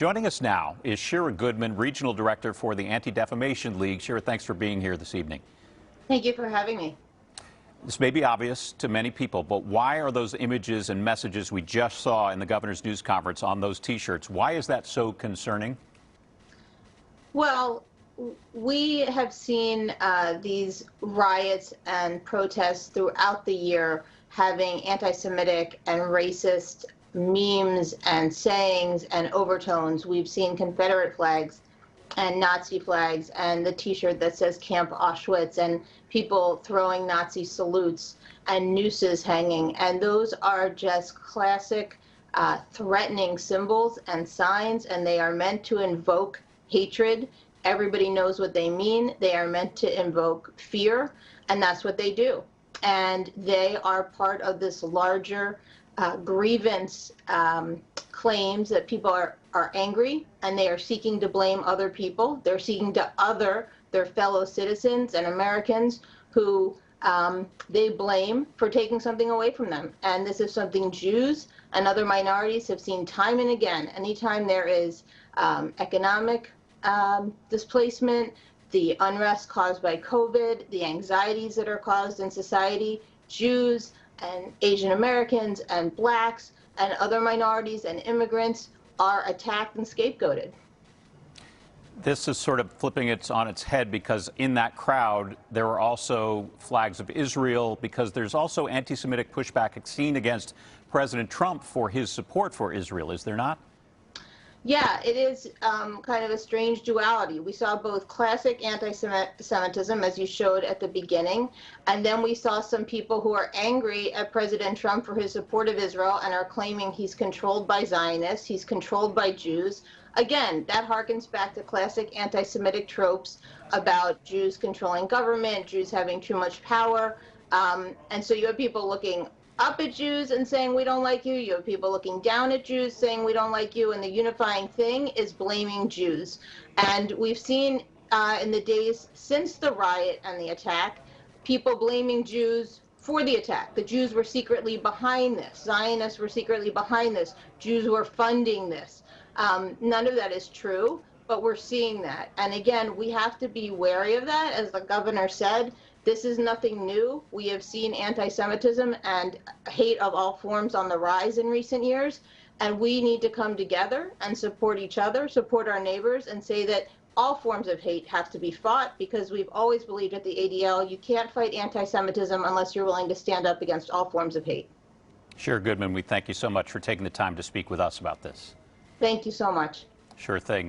Joining us now is Shira Goodman, Regional Director for the Anti-Defamation League. Shira, thanks for being here this evening. Thank you for having me. This may be obvious to many people, but why are those images and messages we just saw in the governor's news conference on those T-shirts, why is that so concerning? Well, we have seen these riots and protests throughout the year having anti-Semitic and racist memes and sayings and overtones. We've seen Confederate flags and Nazi flags and the T-shirt that says Camp Auschwitz and people throwing Nazi salutes and nooses hanging. And those are just classic threatening symbols and signs, and they are meant to invoke hatred. Everybody knows what they mean. They are meant to invoke fear, and that's what they do. And they are part of this larger grievance claims that people are angry, and they are seeking to blame other people. They're seeking to other their fellow citizens and Americans who they blame for taking something away from them. And this is something Jews and other minorities have seen time and again. Anytime there is economic displacement, the unrest caused by COVID, the anxieties that are caused in society, Jews and Asian Americans and blacks and other minorities and immigrants are attacked and scapegoated. This is sort of flipping it on its head because in that crowd there were also flags of Israel, because there's also anti-Semitic pushback seen against President Trump for his support for Israel, is there not? Yeah, it is kind of a strange duality. We saw both classic anti-Semitism, as you showed at the beginning, and then we saw some people who are angry at President Trump for his support of Israel and are claiming he's controlled by Zionists, he's controlled by Jews. Again, that harkens back to classic anti-Semitic tropes about Jews controlling government, Jews having too much power, and so you have people looking up at Jews and saying we don't like you. You have people looking down at Jews saying we don't like you, and the unifying thing is blaming Jews. And we've seen in the days since the riot and the attack, people blaming Jews for the attack. The Jews were secretly behind this. Zionists were secretly behind this. Jews were funding this. None of that is true, but we're seeing that. And again, we have to be wary of that. As the governor said, this is nothing new. We have seen anti-Semitism and hate of all forms on the rise in recent years, and we need to come together and support each other, support our neighbors, and say that all forms of hate have to be fought, because we've always believed at the ADL you can't fight anti-Semitism unless you're willing to stand up against all forms of hate. Shira Goodman, we thank you so much for taking the time to speak with us about this. Thank you so much. Sure thing.